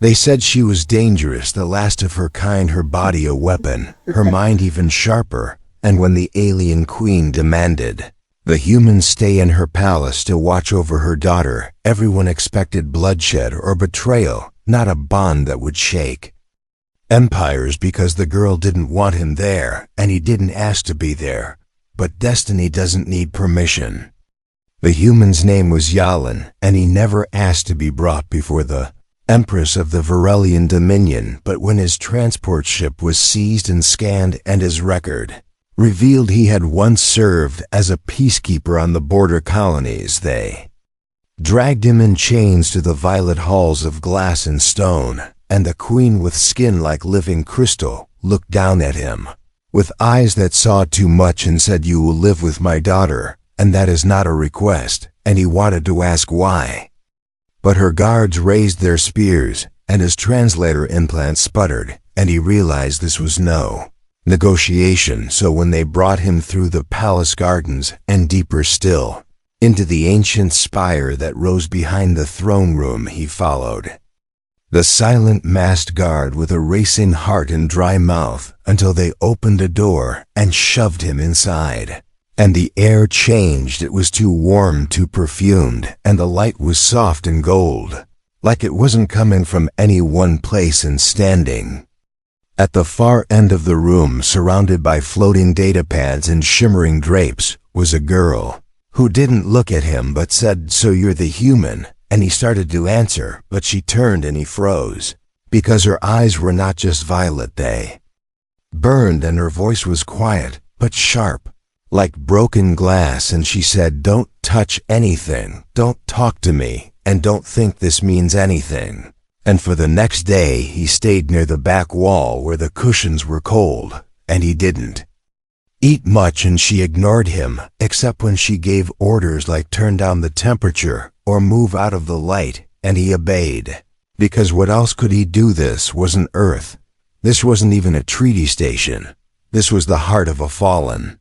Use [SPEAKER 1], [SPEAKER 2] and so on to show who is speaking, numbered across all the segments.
[SPEAKER 1] They said she was dangerous, the last of her kind, her body a weapon, her mind even sharper, and when the alien queen demanded the humans stay in her palace to watch over her daughter, everyone expected bloodshed or betrayal, not a bond that would shake empires, because the girl didn't want him there, and he didn't ask to be there. But destiny doesn't need permission. The human's name was Yalin, and he never asked to be brought before the Empress of the Varelian Dominion, but when his transport ship was seized and scanned and his record revealed he had once served as a peacekeeper on the border colonies, they dragged him in chains to the violet halls of glass and stone, and the queen, with skin like living crystal, looked down at him with eyes that saw too much and said, "You will live with my daughter, and that is not a request," and he wanted to ask why. But her guards raised their spears, and his translator implant sputtered, and he realized this was no negotiation. So when they brought him through the palace gardens, and deeper still, into the ancient spire that rose behind the throne room, he followed the silent masked guard with a racing heart and dry mouth, until they opened a door and shoved him inside. And the air changed. It was too warm, too perfumed, and the light was soft and gold, like it wasn't coming from any one place. And standing at the far end of the room, surrounded by floating datapads and shimmering drapes, was a girl who didn't look at him but said, "So you're the human?" And he started to answer, but she turned and he froze, because her eyes were not just violet, they burned, and her voice was quiet but sharp, like broken glass, and she said, "Don't touch anything, don't talk to me, and don't think this means anything." And for the next day he stayed near the back wall where the cushions were cold, and he didn't eat much, and she ignored him, except when she gave orders like turn down the temperature or move out of the light, and he obeyed. Because what else could he do? This wasn't Earth. This wasn't even a treaty station. This was the heart of a fallen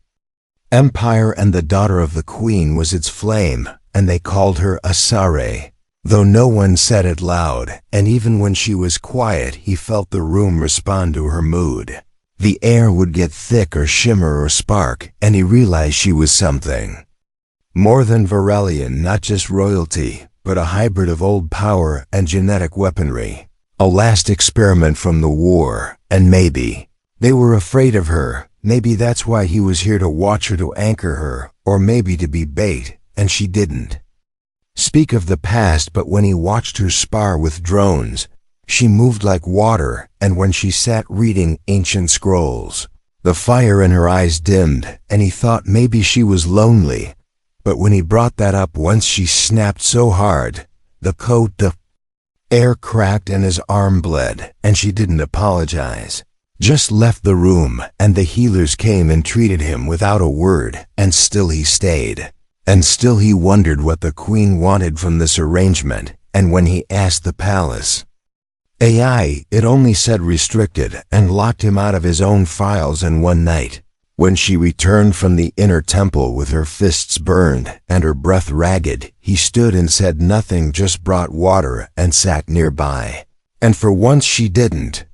[SPEAKER 1] empire, and the daughter of the queen was its flame, and they called her Asare, though no one said it loud, and even when she was quiet he felt the room respond to her mood. The air would get thick or shimmer or spark, and he realized she was something more than Varelian, not just royalty, but a hybrid of old power and genetic weaponry, a last experiment from the war. And maybe they were afraid of her. Maybe that's why he was here, to watch her, to anchor her, or maybe to be bait, and she didn't speak of the past. But when he watched her spar with drones, she moved like water, and when she sat reading ancient scrolls, the fire in her eyes dimmed, and he thought maybe she was lonely. But when he brought that up once, she snapped so hard, the air cracked and his arm bled, and she didn't apologize, just left the room, and the healers came and treated him without a word, and still he stayed. And still he wondered what the queen wanted from this arrangement, and when he asked the palace AI, it only said restricted, and locked him out of his own files. And one night, when she returned from the inner temple with her fists burned and her breath ragged, he stood and said nothing, just brought water and sat nearby. And for once she didn't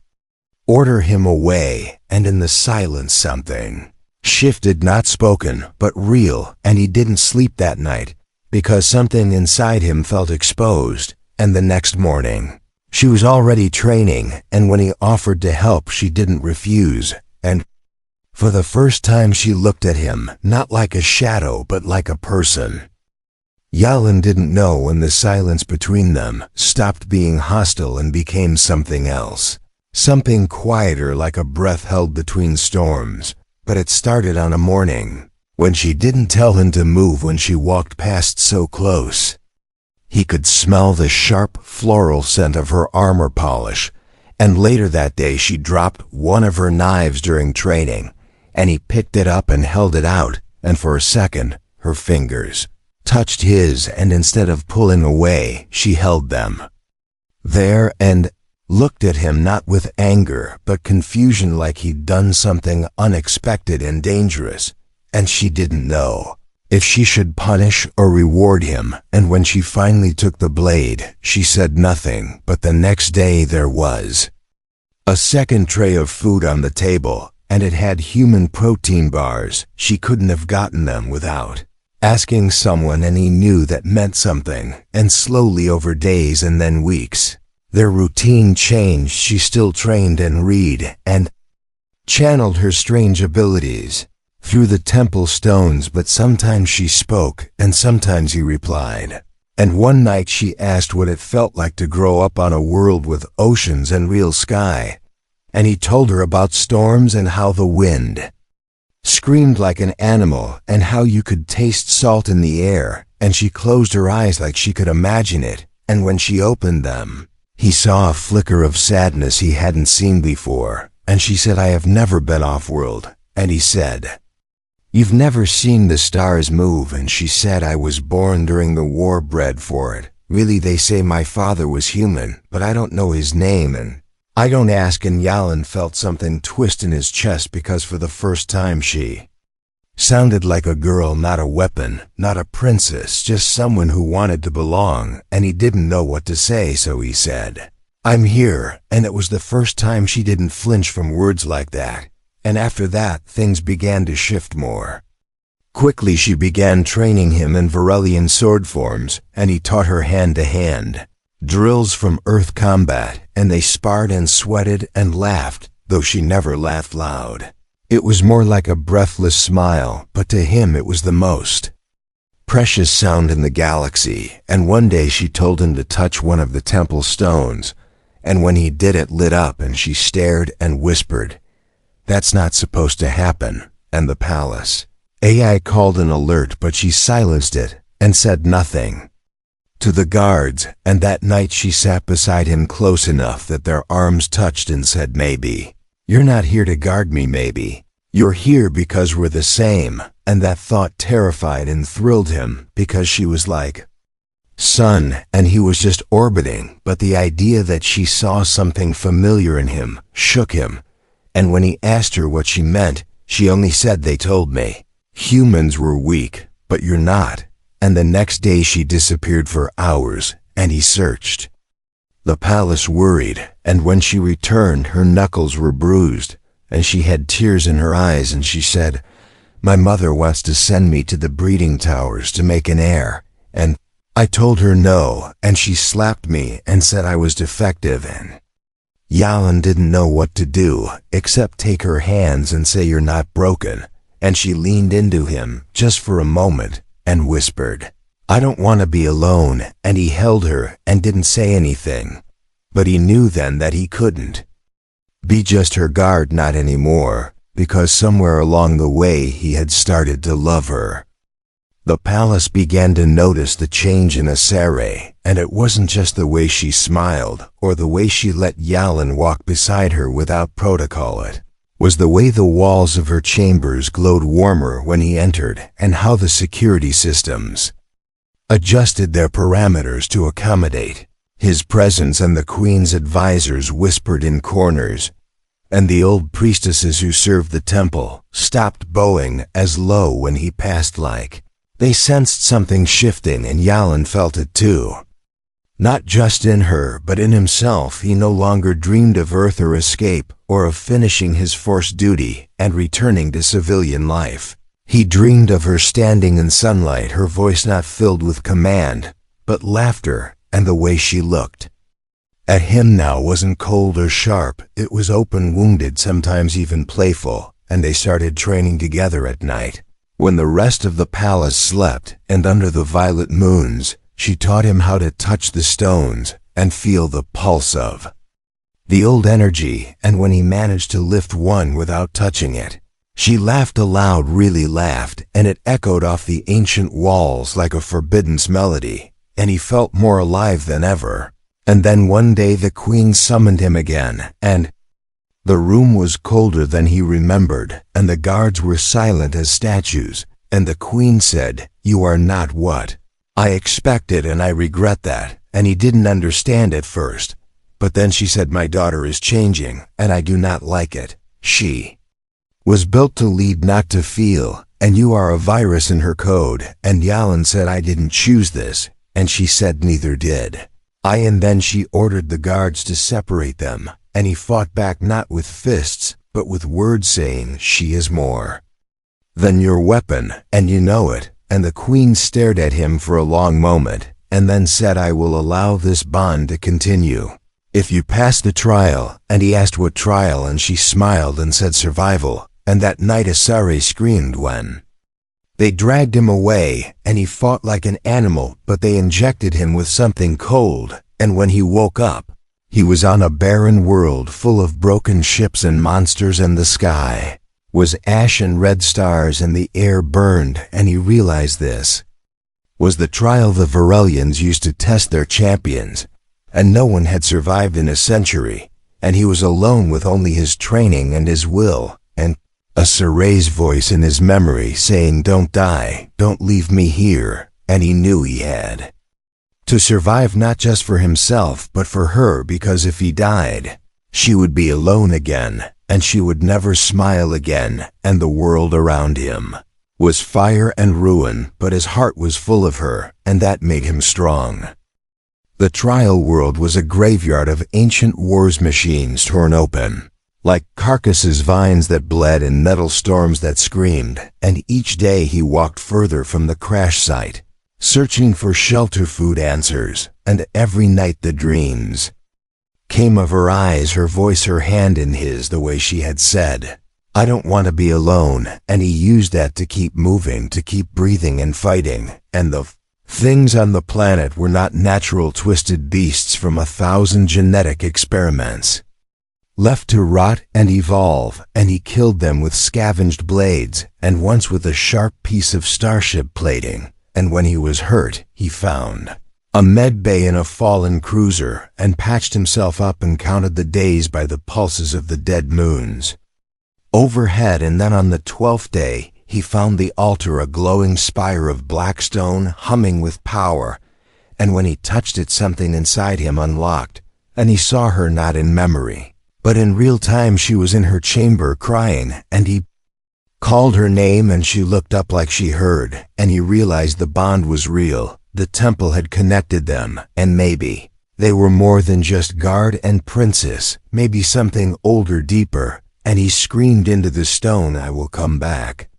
[SPEAKER 1] order him away, and in the silence something shifted, not spoken, but real, and he didn't sleep that night, because something inside him felt exposed. And the next morning, she was already training, and when he offered to help, she didn't refuse, and for the first time she looked at him, not like a shadow, but like a person. Yalin didn't know when the silence between them stopped being hostile and became something else, something quieter, like a breath held between storms. But it started on a morning when she didn't tell him to move. When she walked past so close, he could smell the sharp floral scent of her armor polish. And later that day she dropped one of her knives during training, and he picked it up and held it out, and for a second her fingers touched his, and instead of pulling away, she held them there and looked at him, not with anger but confusion, like he'd done something unexpected and dangerous. And she didn't know if she should punish or reward him, and when she finally took the blade, she said nothing, but the next day there was a second tray of food on the table, and it had human protein bars. She couldn't have gotten them without asking someone, and he knew that meant something, and slowly over days and then weeks, their routine changed. She still trained and read, and channeled her strange abilities through the temple stones, but sometimes she spoke, and sometimes he replied. And one night she asked what it felt like to grow up on a world with oceans and real sky, and he told her about storms and how the wind screamed like an animal and how you could taste salt in the air, and she closed her eyes like she could imagine it, and when she opened them, he saw a flicker of sadness he hadn't seen before, and she said, "I have never been off-world," and he said, "You've never seen the stars move," and she said, "I was born during the war, bred for it. Really, they say my father was human, but I don't know his name, and I don't ask." And Yalan felt something twist in his chest, because for the first time she sounded like a girl, not a weapon, not a princess, just someone who wanted to belong, and he didn't know what to say, so he said, "I'm here," and it was the first time she didn't flinch from words like that. And after that, things began to shift more quickly. She began training him in Varelian sword forms, and he taught her hand-to-hand drills from earth combat, and they sparred and sweated and laughed, though she never laughed loud. It was more like a breathless smile, but to him it was the most precious sound in the galaxy. And one day she told him to touch one of the temple stones, and when he did, it lit up, and she stared and whispered, "That's not supposed to happen." And the palace AI called an alert, but she silenced it and said nothing to the guards, and that night she sat beside him close enough that their arms touched and said, "Maybe you're not here to guard me, maybe you're here because we're the same." And that thought terrified and thrilled him, because she was like sun and he was just orbiting, but the idea that she saw something familiar in him shook him. And when he asked her what she meant, she only said, "They told me humans were weak, but you're not." And the next day she disappeared for hours, and he searched the palace worried, and when she returned, her knuckles were bruised, and she had tears in her eyes, and she said, "My mother wants to send me to the breeding towers to make an heir," and I told her no, and she slapped me and said I was defective, and Yalan didn't know what to do except take her hands and say, "You're not broken." And she leaned into him just for a moment and whispered, "I don't want to be alone," and he held her and didn't say anything. But he knew then that he couldn't be just her guard, not anymore, because somewhere along the way he had started to love her. The palace began to notice the change in Asare, and it wasn't just the way she smiled or the way she let Yalan walk beside her without protocol. It was the way the walls of her chambers glowed warmer when he entered, and how the security systems adjusted their parameters to accommodate his presence, and the queen's advisors whispered in corners, and the old priestesses who served the temple stopped bowing as low when he passed, like they sensed something shifting, and Yalan felt it too. Not just in her, but in himself. He no longer dreamed of Earth or escape, or of finishing his force duty and returning to civilian life. He dreamed of her standing in sunlight, her voice not filled with command, but laughter, and the way she looked at him now wasn't cold or sharp. It was open, wounded, sometimes even playful, and they started training together at night. When the rest of the palace slept, and under the violet moons, she taught him how to touch the stones and feel the pulse of the old energy, and when he managed to lift one without touching it, she laughed aloud, really laughed, and it echoed off the ancient walls like a forbidden melody, and he felt more alive than ever. And then one day the queen summoned him again, and the room was colder than he remembered, and the guards were silent as statues, and the queen said, "You are not what I expected, and I regret that." And he didn't understand at first, but then she said, "My daughter is changing, and I do not like it. She was built to lead, not to feel," and you are a virus in her code. And Yalin said, I didn't choose this, and she said neither did I. And then she ordered the guards to separate them, and he fought back not with fists, but with words, saying, she is more than your weapon, and you know it. And the queen stared at him for a long moment, and then said, I will allow this bond to continue if you pass the trial. And he asked what trial, and she smiled and said survival. And that night Asare screamed when they dragged him away, and he fought like an animal, but they injected him with something cold, and when he woke up, he was on a barren world full of broken ships and monsters, and the sky was ash and red stars, and the air burned, and he realized this was the trial the Varelians used to test their champions, and no one had survived in a century, and he was alone with only his training and his will, and Asare's voice in his memory saying, don't die, don't leave me here. And he knew he had to survive, not just for himself but for her, because if he died, she would be alone again, and she would never smile again, and the world around him was fire and ruin, but his heart was full of her, and that made him strong. The trial world was a graveyard of ancient wars machines torn open, like carcasses, vines that bled, and metal storms that screamed. And each day he walked further from the crash site, searching for shelter, food, answers. And every night the dreams came of her eyes, her voice, her hand in his, the way she had said, I don't want to be alone. And he used that to keep moving, to keep breathing and fighting. And the things on the planet were not natural twisted beasts from 1,000 genetic experiments, left to rot and evolve, and he killed them with scavenged blades, and once with a sharp piece of starship plating. And when he was hurt, he found a med bay in a fallen cruiser, and patched himself up and counted the days by the pulses of the dead moons overhead. And then on the 12th day, he found the altar, a glowing spire of black stone humming with power, and when he touched it, something inside him unlocked, and he saw her not in memory, but in real time. She was in her chamber crying, and he called her name, and she looked up like she heard, and he realized the bond was real. The temple had connected them, and maybe they were more than just guard and princess, maybe something older, deeper. And he screamed into the stone, I will come back.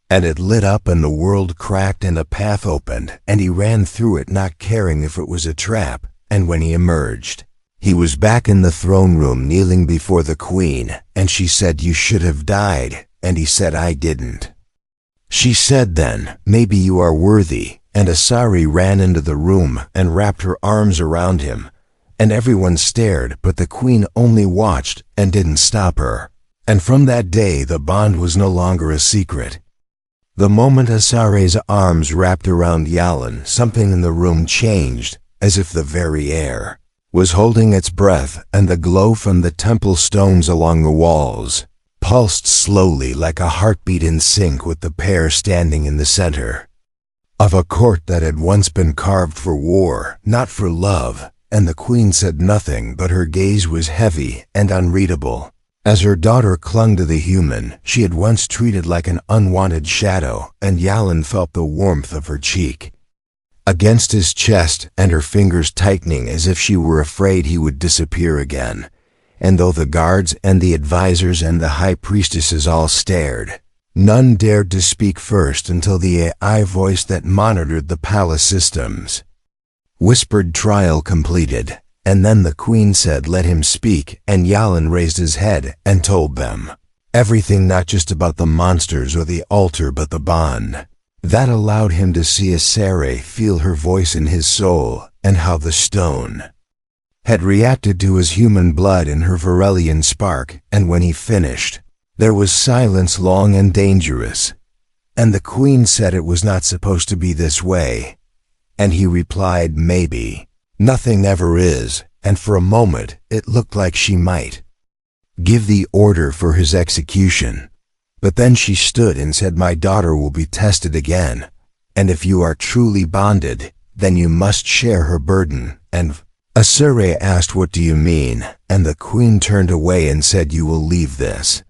[SPEAKER 1] And it lit up, and the world cracked, and a path opened, and he ran through it, not caring if it was a trap. And when he emerged, he was back in the throne room, kneeling before the queen, and she said, you should have died. And he said, I didn't. She said, then, maybe you are worthy. And Asari ran into the room and wrapped her arms around him, and everyone stared, but the queen only watched and didn't stop her. And from that day the bond was no longer a secret. The moment Asare's arms wrapped around Yalin, something in the room changed, as if the very air was holding its breath, and the glow from the temple stones along the walls pulsed slowly, like a heartbeat, in sync with the pair standing in the center of a court that had once been carved for war, not for love. And the queen said nothing, but her gaze was heavy and unreadable, as her daughter clung to the human she had once treated like an unwanted shadow. And Yalin felt the warmth of her cheek against his chest, and her fingers tightening as if she were afraid he would disappear again. And though the guards and the advisors and the high priestesses all stared, none dared to speak first until the AI voice that monitored the palace systems whispered, trial completed. And then the queen said, let him speak. And Yalin raised his head and told them everything, not just about the monsters or the altar, but the bond that allowed him to see Asare, feel her voice in his soul, and how the stone had reacted to his human blood in her Varelian spark. And when he finished, there was silence, long and dangerous. And the queen said it was not supposed to be this way. And he replied, maybe. Nothing ever is. And for a moment, it looked like she might give the order for his execution. But then she stood and said, my daughter will be tested again. And if you are truly bonded, then you must share her burden. And Asare asked, what do you mean? And the queen turned away and said, you will leave this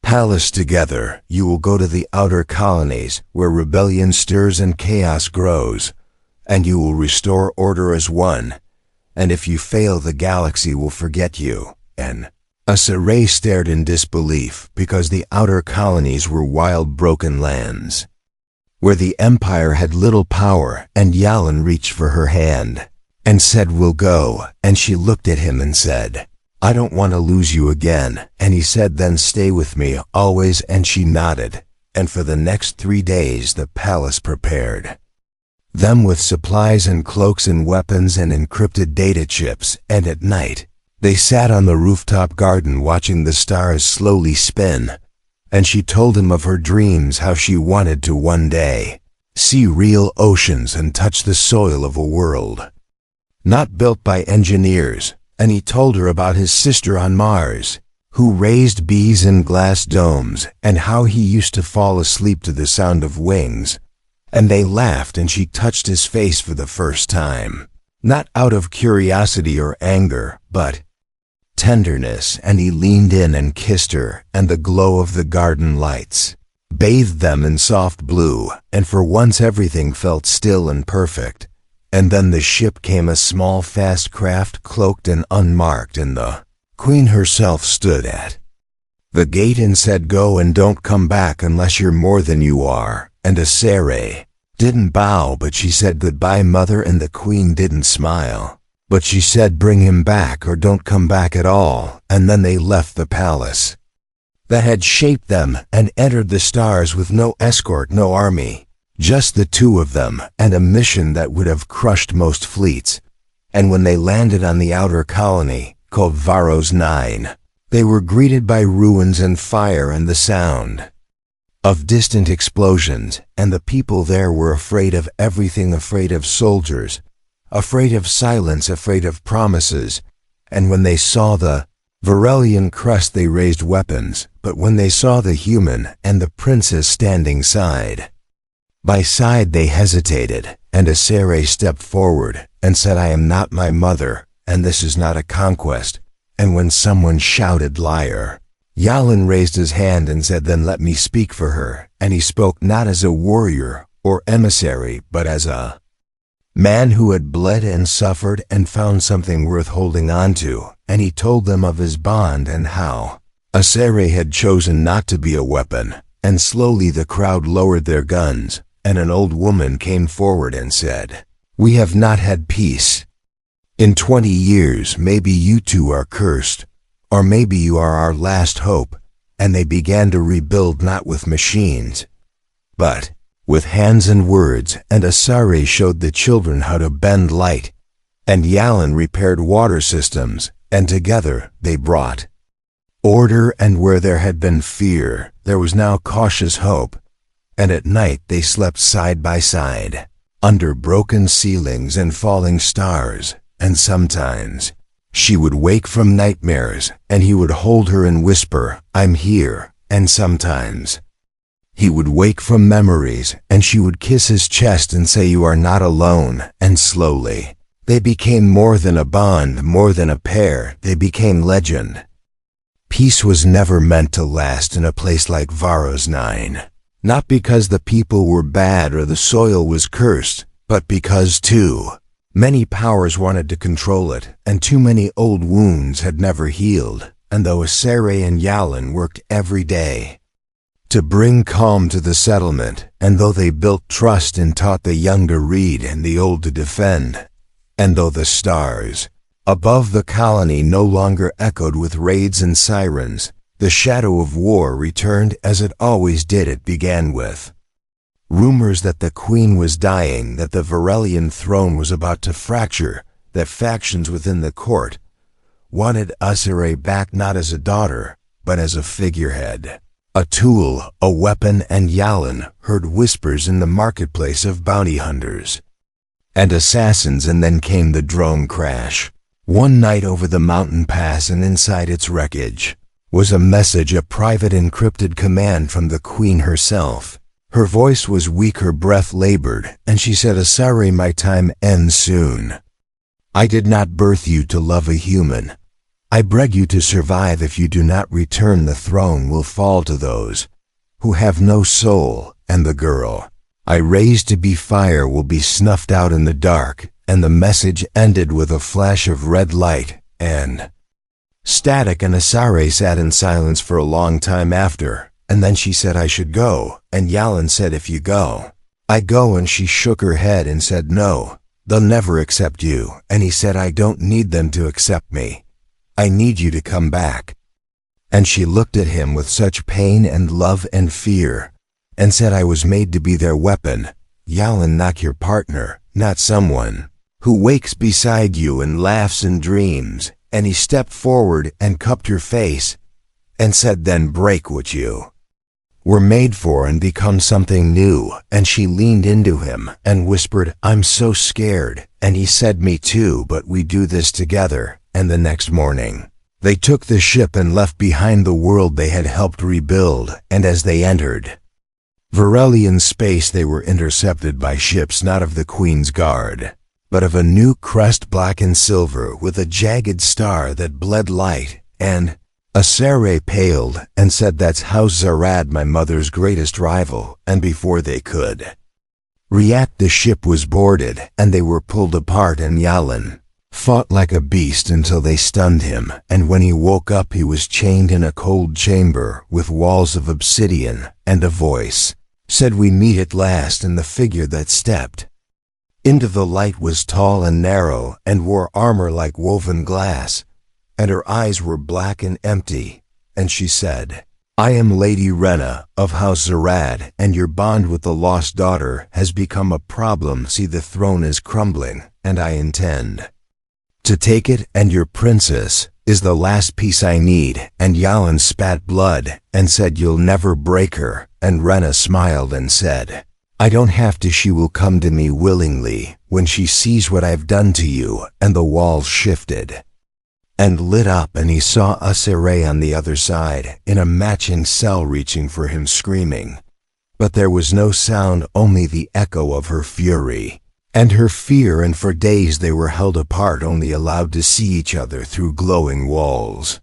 [SPEAKER 1] palace together, you will go to the outer colonies where rebellion stirs and chaos grows, and you will restore order as one. And if you fail, the galaxy will forget you. And Saray stared in disbelief because the outer colonies were wild, broken lands where the Empire had little power, and Yalin reached for her hand and said, "We'll go." And she looked at him and said, "I don't want to lose you again." And he said, "Then stay with me always." And she nodded, and for the next 3 days the palace prepared them with supplies and cloaks and weapons and encrypted data chips, and at night they sat on the rooftop garden watching the stars slowly spin. And she told him of her dreams, how she wanted to one day see real oceans and touch the soil of a world not built by engineers. And he told her about his sister on Mars, who raised bees in glass domes, and how he used to fall asleep to the sound of wings. And they laughed, and she touched his face for the first time, not out of curiosity or anger, but tenderness, and he leaned in and kissed her, and the glow of the garden lights bathed them in soft blue, and for once everything felt still and perfect. And then the ship came, a small fast craft, cloaked and unmarked, and the Queen herself stood at the gate and said, "Go and don't come back unless you're more than you are." And Saray didn't bow, but she said, "Goodbye, mother," and the Queen didn't smile, but she said, "Bring him back or don't come back at all." And then they left the palace that had shaped them and entered the stars with no escort, no army, just the two of them, and a mission that would have crushed most fleets. And when they landed on the outer colony, called Varos 9, they were greeted by ruins and fire and the sound of distant explosions, and the people there were afraid of everything, afraid of soldiers, afraid of silence, afraid of promises. And when they saw the Varelian crust, they raised weapons, but when they saw the human and the princess standing side by side, they hesitated. And Saray stepped forward and said, "I am not my mother, and this is not a conquest." And when someone shouted, "Liar," Yalin raised his hand and said, "Then let me speak for her." And he spoke not as a warrior or emissary, but as a man who had bled and suffered and found something worth holding on to. And he told them of his bond and how Saray had chosen not to be a weapon. And slowly the crowd lowered their guns, and an old woman came forward and said, "We have not had peace in 20 years. Maybe you two are cursed, or maybe you are our last hope." And they began to rebuild, not with machines, but with hands and words. And Saray showed the children how to bend light, and Yalin repaired water systems, and together they brought order. And where there had been fear, there was now cautious hope. And at night they slept side by side, under broken ceilings and falling stars. And sometimes she would wake from nightmares, and he would hold her and whisper, "I'm here." And sometimes he would wake from memories, and she would kiss his chest and say, "You are not alone." And slowly they became more than a bond, more than a pair. They became legend. Peace was never meant to last in a place like Varos 9. Not because the people were bad or the soil was cursed, but because too many powers wanted to control it, and too many old wounds had never healed. And though Saray and Yalin worked every day to bring calm to the settlement, and though they built trust and taught the young to read and the old to defend, and though the stars above the colony no longer echoed with raids and sirens, the shadow of war returned as it always did. It began with rumors that the Queen was dying, that the Varelian throne was about to fracture, that factions within the court wanted Saray back, not as a daughter, but as a figurehead, a tool, a weapon. And Yalin heard whispers in the marketplace of bounty hunters and assassins. And then came the drone crash one night over the mountain pass, and inside its wreckage was a message, a private encrypted command from the Queen herself. Her voice was weak, her breath labored, and she said, "Saray, my time ends soon. I did not birth you to love a human. I beg you to survive. If you do not return, the throne will fall to those who have no soul, and the girl I raised to be fire will be snuffed out in the dark." And the message ended with a flash of red light and static, and Asare sat in silence for a long time after, and then she said, "I should go," and Yalan said, "If you go, I go," and she shook her head and said, "No, they'll never accept you," and he said, "I don't need them to accept me. I need you to come back." And she looked at him with such pain and love and fear, and said, "I was made to be their weapon. Yalan, not your partner, not someone who wakes beside you and laughs in dreams." And he stepped forward and cupped her face and said, "Then break what you were made for and become something new." And she leaned into him and whispered, "I'm so scared." And he said, "Me too, but we do this together." And the next morning, they took the ship and left behind the world they had helped rebuild, and as they entered Varelian space, they were intercepted by ships not of the Queen's Guard, but of a new crest, black and silver, with a jagged star that bled light. And Asare paled and said, "That's House Zarad, my mother's greatest rival." And before they could react, the ship was boarded, and they were pulled apart, and Yalan fought like a beast until they stunned him, and when he woke up he was chained in a cold chamber with walls of obsidian, and a voice said, "We meet at last." And the figure that stepped into the light was tall and narrow, and wore armor like woven glass, and her eyes were black and empty. And she said, "I am Lady Rena of House Zarad, and your bond with the lost daughter has become a problem. See, the throne is crumbling, and I intend to take it, and your princess is the last piece I need." And Yalan spat blood and said, "You'll never break her." And Rena smiled and said, "I don't have to. She will come to me willingly when she sees what I've done to you." And the walls shifted and lit up, and he saw Asare on the other side, in a matching cell, reaching for him, screaming. But there was no sound, only the echo of her fury and her fear, and for days they were held apart, only allowed to see each other through glowing walls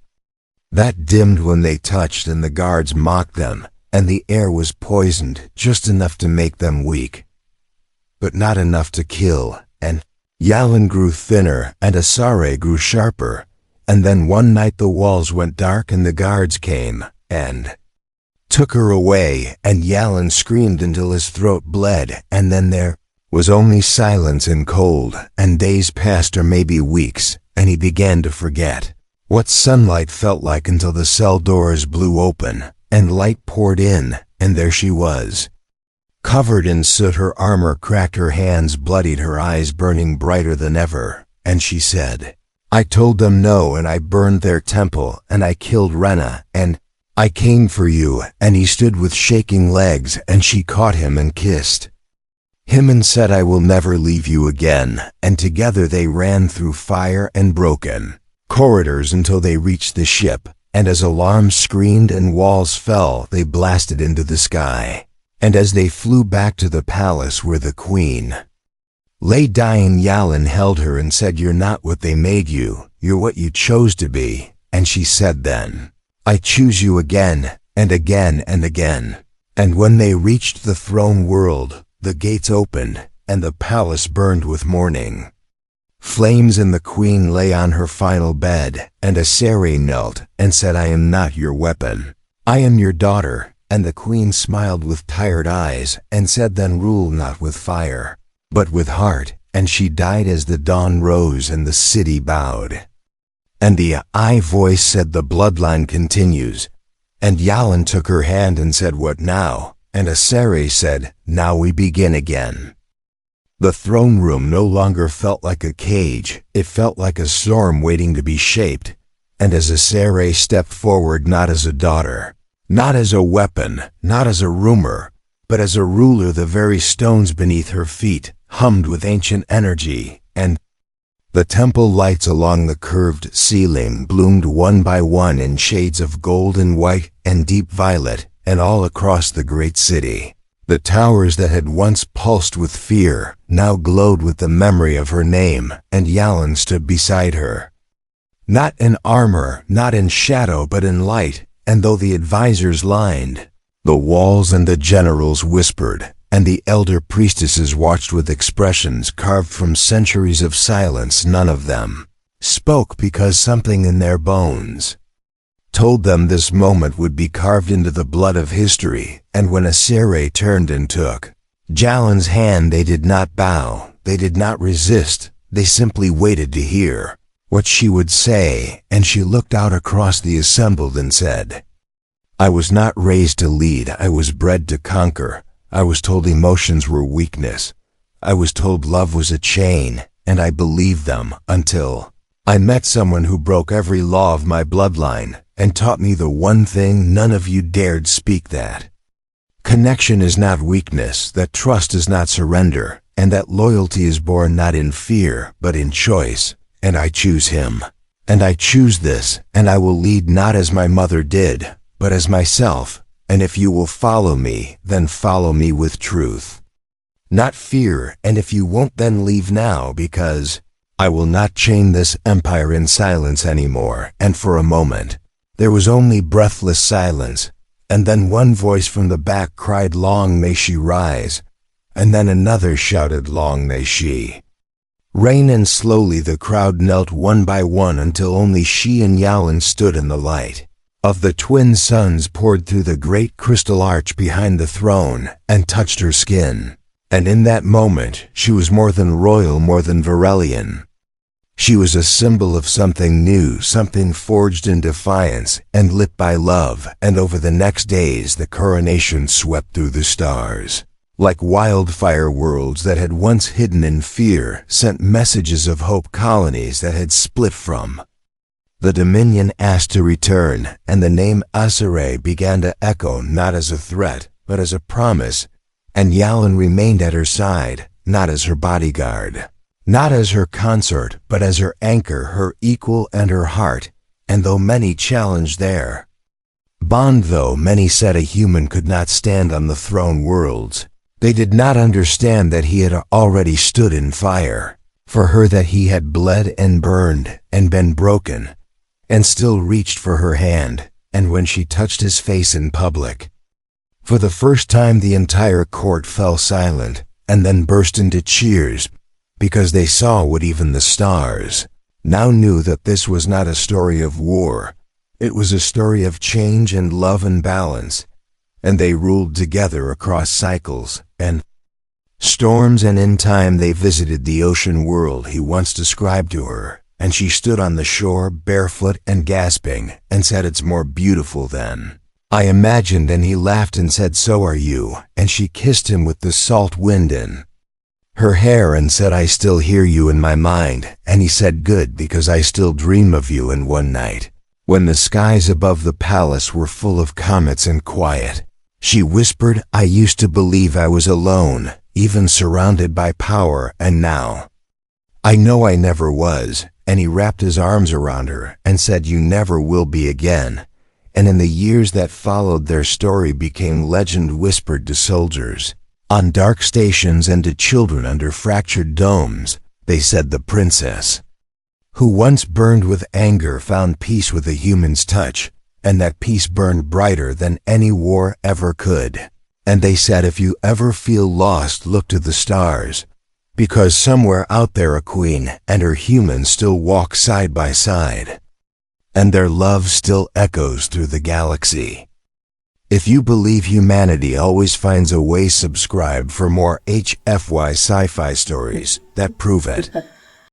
[SPEAKER 1] that dimmed when they touched, and the guards mocked them, and the air was poisoned, just enough to make them weak, but not enough to kill. And Yalan grew thinner, and Asare grew sharper, and then one night the walls went dark, and the guards came and took her away, and Yalan screamed until his throat bled, and then there was only silence and cold, and days passed, or maybe weeks, and he began to forget what sunlight felt like, until the cell doors blew open, and light poured in, and there she was, covered in soot. Her armor cracked, her hands bloodied, her eyes burning brighter than ever, and she said, "I told them no, and I burned their temple, and I killed Rena, and I came for you." And he stood with shaking legs, and she caught him and kissed him and said, "I will never leave you again." And together they ran through fire and broken corridors until they reached the ship, and as alarms screamed and walls fell, they blasted into the sky. And as they flew back to the palace where the queen lay dying, Yalan held her and said, "You're not what they made you, you're what you chose to be." And she said then, "I choose you again, and again, and again." And when they reached the throne world, the gates opened, and the palace burned with morning flames, and the queen lay on her final bed, and Asare knelt and said, "I am not your weapon, I am your daughter." And the queen smiled with tired eyes and said, "Then rule not with fire, but with heart." And she died as the dawn rose and the city bowed. And the I voice said, "The bloodline continues." And Yalan took her hand and said, "What now?" And Asare said, "Now we begin again." The throne room no longer felt like a cage, it felt like a storm waiting to be shaped. And as Asare stepped forward, not as a daughter, not as a weapon, not as a rumor, but as a ruler, the very stones beneath her feet hummed with ancient energy, and the temple lights along the curved ceiling bloomed one by one in shades of gold and white and deep violet, and all across the great city, the towers that had once pulsed with fear now glowed with the memory of her name. And Yalan stood beside her, Not in armor, not in shadow, but in light, and though the advisors lined the walls and the generals whispered, and the elder priestesses watched with expressions carved from centuries of silence, none of them spoke because something in their bones told them this moment would be carved into the blood of history. And when Asere turned and took Jalen's hand, they did not bow, they did not resist, they simply waited to hear what she would say. And she looked out across the assembled and said, "I was not raised to lead, I was bred to conquer. I was told emotions were weakness. I was told love was a chain, and I believed them until I met someone who broke every law of my bloodline and taught me the one thing none of you dared speak, that connection is not weakness, that trust is not surrender, and that loyalty is born not in fear but in choice. And I choose him, and I choose this, and I will lead not as my mother did, but as myself. And if you will follow me, then follow me with truth, not fear. And if you won't, then leave now, because I will not chain this empire in silence anymore." And for a moment, there was only breathless silence, and then one voice from the back cried, "Long may she rise," and then another shouted, "Long may she reign." And slowly the crowd knelt one by one until only she and Yalen stood in the light of the twin suns poured through the great crystal arch behind the throne and touched her skin. And in that moment, she was more than royal, more than Varelian. She was a symbol of something new, something forged in defiance and lit by love. And over the next days, the coronation swept through the stars. Like wildfire, worlds that had once hidden in fear sent messages of hope. Colonies that had split from the Dominion asked to return, and the name Asere began to echo, not as a threat, but as a promise. And Yalen remained at her side, not as her bodyguard, not as her consort, but as her anchor, her equal, and her heart. And though many challenged their bond, though many said a human could not stand on the throne worlds, they did not understand that he had already stood in fire for her, that he had bled and burned and been broken, and still reached for her hand. And when she touched his face in public, for the first time the entire court fell silent, and then burst into cheers, because they saw what even the stars now knew, that this was not a story of war. It was a story of change and love and balance. And they ruled together across cycles and storms, and in time they visited the ocean world he once described to her. And she stood on the shore, barefoot and gasping, and said, "It's more beautiful than I imagined." And he laughed and said, "So are you." And she kissed him with the salt wind in her hair and said, "I still hear you in my mind." And he said, "Good, because I still dream of you." And one night, when the skies above the palace were full of comets and quiet, she whispered, "I used to believe I was alone, even surrounded by power, and now I know I never was." And he wrapped his arms around her and said, "You never will be again." And in the years that followed, their story became legend, whispered to soldiers on dark stations and to children under fractured domes. They said the princess who once burned with anger found peace with a human's touch, and that peace burned brighter than any war ever could. And they said, if you ever feel lost, look to the stars, because somewhere out there a queen and her humans still walk side by side, and their love still echoes through the galaxy. If you believe humanity always finds a way, subscribe for more HFY sci-fi stories that prove it.